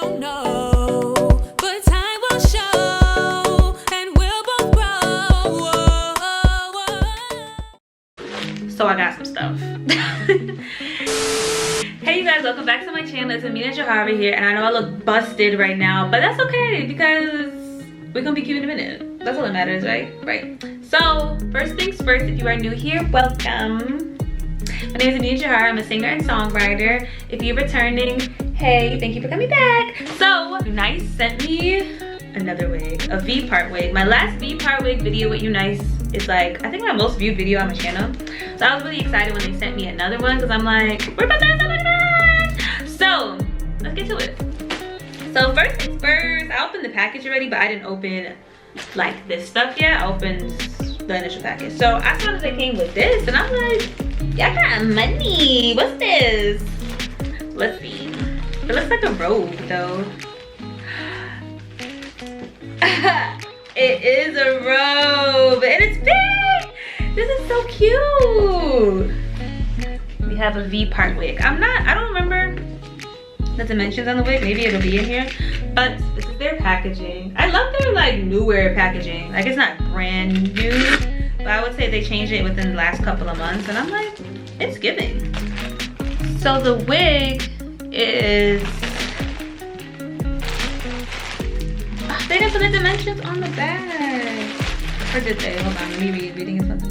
don't know, but time will show, and we'll both grow. So I got some stuff. Hey you guys, welcome back to my channel. It's Amina Jahari here, and I know I look busted right now, but that's okay because we're gonna be cute in a minute. That's all that matters, right? Right. So first things first, if you are new here, welcome. My name is Amina Jahari. I'm a singer and songwriter. If you're returning, hey, thank you for coming back. So UNice sent me another wig, a V-part wig. My last V-part wig video with UNice is like, I think my most viewed video on my channel. So I was really excited when they sent me another one because I'm like, we're about to have something fun. So let's get to it. So first things first, I opened the package already, but I didn't open like this stuff yet. I opened the initial package. So I saw that they came with this and I'm like, y'all got money. What's this? Let's see. It looks like a robe though. It is a robe and it's big. This is so cute. We have a V-part wig. I don't remember the dimensions on the wig. Maybe it'll be in here, but this is their packaging. I love their like newer packaging. Like it's not brand new, but I would say they changed it within the last couple of months and I'm like, it's giving. So the wig is, they didn't put the dimensions on the bag. Or did they? Hold on, let me read. Reading is something.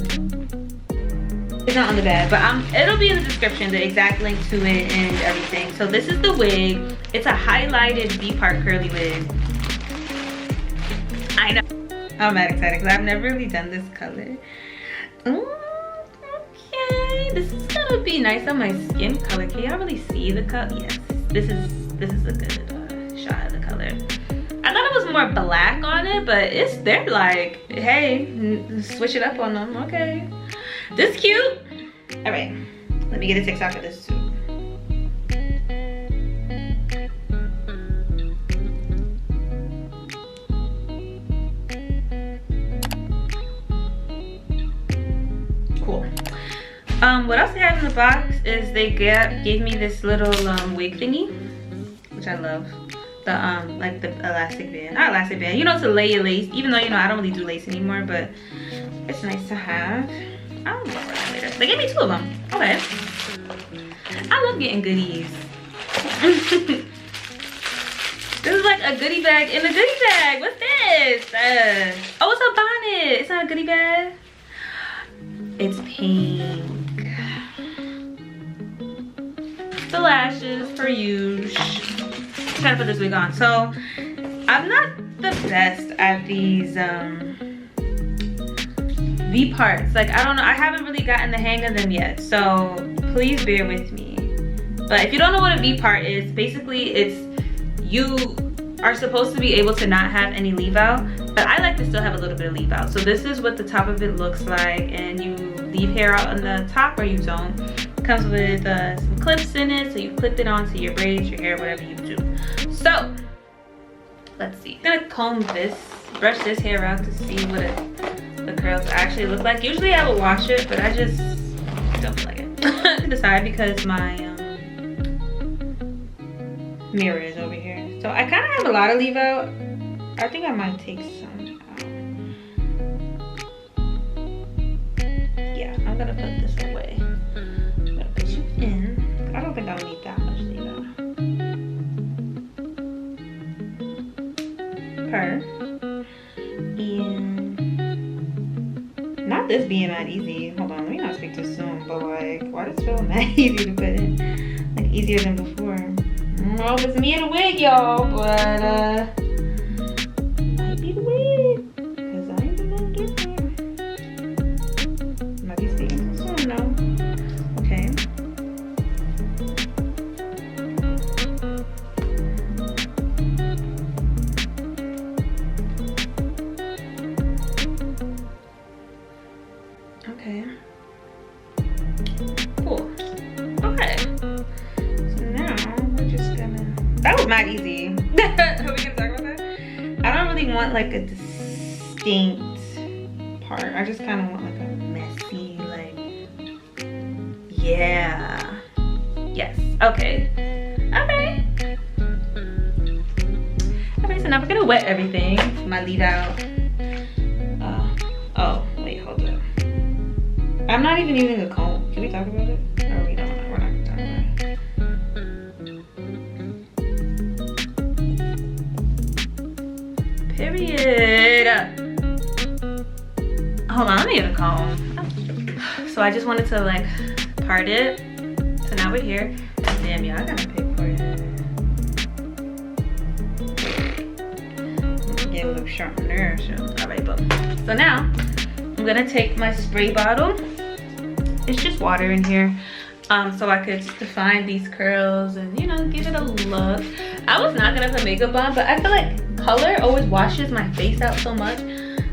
It's not on the bag, but it'll be in the description, the exact link to it and everything. So this is the wig. It's a highlighted V-part curly wig. I know. I'm mad excited because I've never really done this color. Okay, this is gonna be nice on my skin color. Can y'all really see the color? Yes, this is a good shot of the color. I thought it was more black on it, but they're like, hey, switch it up on them. Okay, this cute. All right, let me get a TikTok of this too. Cool. What else they have in the box is they gave me this little wig thingy, which I love. The like the elastic band, not elastic band, you know, to lay your lace, even though, you know, I don't really do lace anymore, but it's nice to have. I'll look for that later. They gave me 2 of them. Okay, I love getting goodies. This is like a goodie bag in a goodie bag. What's this? Oh, it's a bonnet. It's not a goodie bag. It's pink. The lashes for you. Trying to put this wig on. So I'm not the best at these V parts. Like, I don't know, I haven't really gotten the hang of them yet, so please bear with me. But if you don't know what a V part is, basically you are supposed to be able to not have any leave out, but I like to still have a little bit of leave out. So this is what the top of it looks like, and you leave hair out on the top or you don't. It comes with some clips in it, so you clip it onto your braids, your hair, whatever you do. So let's see. I'm gonna comb this, brush this hair out to see what the curls actually look like. Usually I would wash it, but I just don't feel like it. Decide because my mirror is over here. So I kind of have a lot of leave out. I think I might take some out. Yeah, I'm gonna put this away. I'm gonna put you in. I don't think I would need that much leave out. And not this being mad easy. Hold on, let me not speak too soon, but like, why does it feel mad easy to put in? Like easier than before. I don't know if it's me in a wig, y'all, but might be the wig, because I ain't been different. Might be speaking too soon though. Okay. Okay. Cool. Okay. So now we're just gonna. That was not easy. Are we gonna talk about that? I don't really want like a distinct part. I just kind of want like a messy, like, yeah. Yes. Okay. Okay. now we're gonna wet everything. My leave out. Oh, wait, hold up. I'm not even using a comb. Can we talk about it? Or we don't? We're not gonna talk about it. Period. Hold on, let me get a comb. So I just wanted to like part it. So now we're here. Damn, y'all, I gotta pick for it. Get a little sharpener. Alright, boom. So now I'm gonna take my spray bottle. It's just water in here. So I could define these curls and, you know, give it a look. I was not gonna put makeup on, but I feel like color always washes my face out so much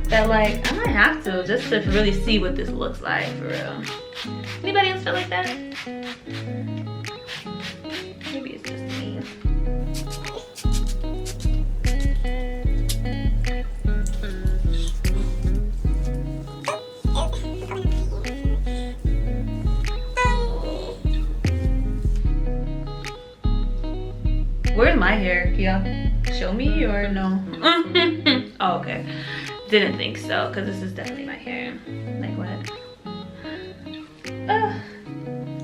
that like I might have to just to really see what this looks like for real. Anybody else feel like that? Maybe it's just me. Where's my hair? Can y'all show me or no? Oh, okay. Didn't think so, because this is definitely my hair. Like what?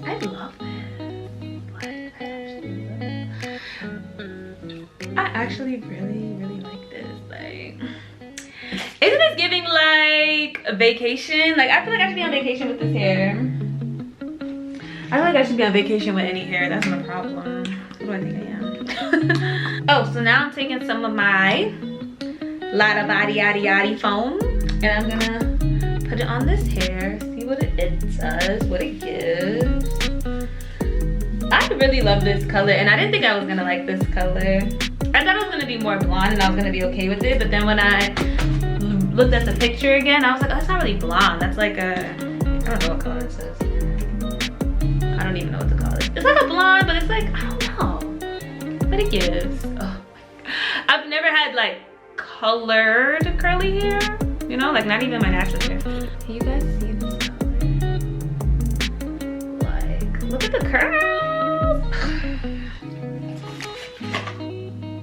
I love this. Like, I actually really like this. Like, isn't this giving like a vacation? Like, I feel like I should be on vacation with this hair. I feel like I should be on vacation with any hair. That's my problem. What do I think I am? Oh, so now I'm taking some of my Lotta Body Yaddy Yaddy foam and I'm gonna put it on this hair, see what it does, what it gives. I really love this color and I didn't think I was gonna like this color. I thought it was gonna be more blonde and I was gonna be okay with it, but then when I looked at the picture again, I was like, oh, it's not really blonde. That's like a, I don't know what color this is. I don't even know what to call it. It's like a blonde, but it's like, I don't know. But it gives. Oh my God. I've never had like colored curly hair, you know, like not even my natural hair. Can you guys see this color? Like, look at the curls.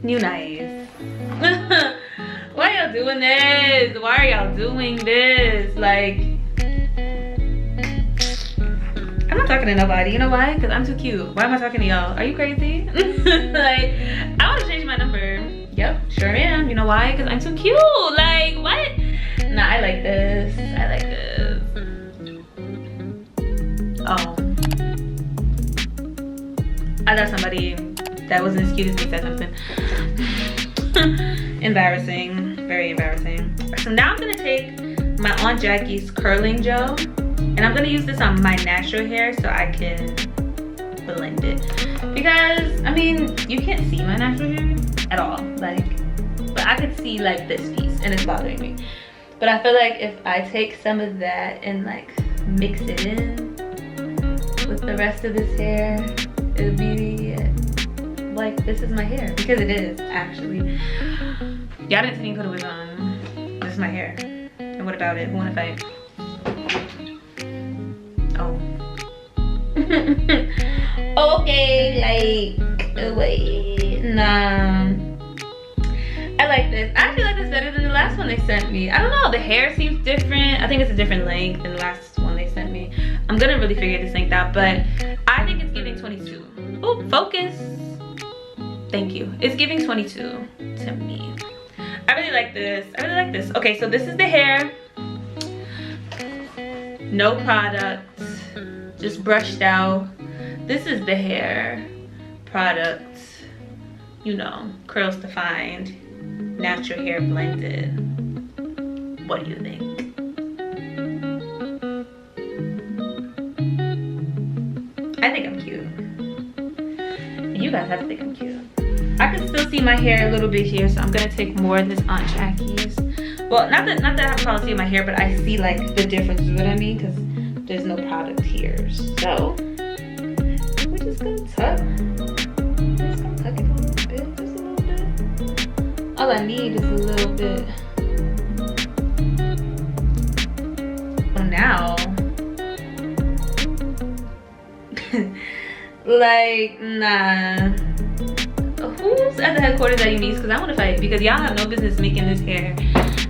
UNice. Why y'all doing this? Why are y'all doing this? Like, I'm not talking to nobody. You know why? Because I'm too cute. Why am I talking to y'all? Are you crazy? Like, I want to change my number. Yep, sure am. You know why? Because I'm too cute. Like, what? Nah, I like this. I like this. Oh. I thought somebody that wasn't as cute as me said something. Embarrassing. Very embarrassing. So now I'm going to take my Aunt Jackie's curling gel. And I'm gonna use this on my natural hair so I can blend it. Because, I mean, you can't see my natural hair at all. Like, but I could see like this piece and it's bothering me. But I feel like if I take some of that and like mix it in with the rest of this hair, it'll be like, this is my hair. Because it is, actually. Y'all didn't see me put a wig on. This is my hair. And what about it? Who wanna fight? Okay, like, wait, nah. I like this. I actually like this better than the last one they sent me. I don't know, the hair seems different. I think it's a different length than the last one they sent me. I'm gonna really figure this length out, but I think it's giving 22. Oh, focus. Thank you. It's giving 22 to me. I really like this. I really like this. Okay, so this is the hair. No product. Just brushed out. This is the hair product, you know, curls defined, natural hair blended. What do you think? I think I'm cute. You guys have to think I'm cute. I can still see my hair a little bit here, so I'm gonna take more of this Aunt Jackie's. Well, not that I have a problem seeing my hair, but I see like the difference, is what I mean, because there's no product here. So we're just gonna tuck. We're just gonna tuck it a little bit, just a little bit. All I need is a little bit. Oh, now, like, nah. Who's at the headquarters at UNice because I want to fight, because y'all have no business making this hair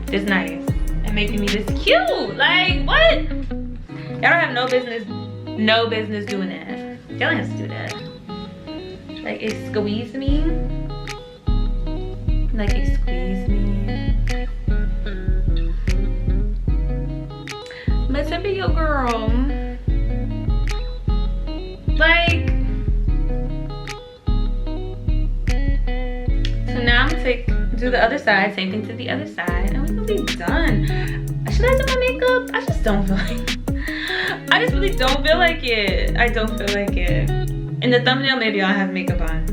this nice and making me this cute. Like, what? Y'all don't have no business doing that. Y'all don't have to do that. Like, it squeezed me. Like, it squeezed me. But to be your girl, like, so now I'm gonna do the other side, same thing to the other side, and we're gonna be done. Should I do my makeup? I just don't feel like it. I just really don't feel like it. I don't feel like it. In the thumbnail, maybe I'll have makeup on.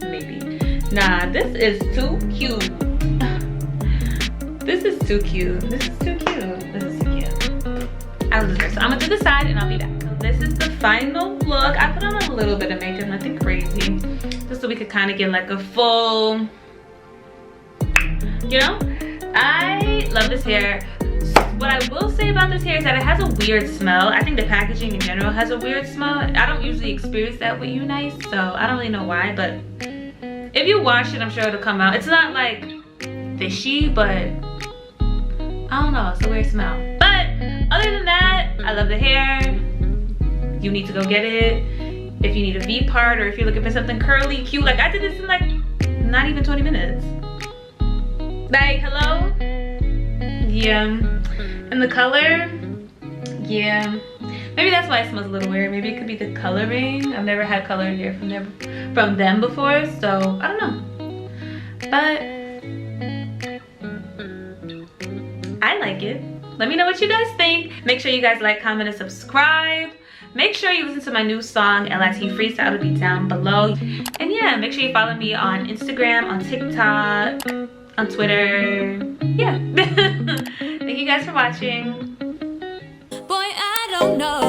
Maybe. Nah, this is too cute. This is too cute. This is too cute. This is too cute. I love this. So I'm gonna do the side and I'll be back. So this is the final look. I put on a little bit of makeup, nothing crazy. Just so we could kind of get like a full, you know? I love this hair. What I will say about this hair is that it has a weird smell. I think the packaging in general has a weird smell. I don't usually experience that with UNice, so I don't really know why, but if you wash it, I'm sure it'll come out. It's not like fishy, but I don't know, it's a weird smell. But other than that, I love the hair. You need to go get it. If you need a V-part or if you're looking for something curly, cute, like I did this in like not even 20 minutes. Like, hello? Yeah. And the color, yeah. Maybe that's why it smells a little weird. Maybe it could be the coloring. I've never had colored hair from them before, so I don't know. But I like it. Let me know what you guys think. Make sure you guys like, comment, and subscribe. Make sure you listen to my new song, LIT Freestyle. It'll be down below. And yeah, make sure you follow me on Instagram, on TikTok, on Twitter. Yeah. Thank you guys for watching. Boy, I don't know.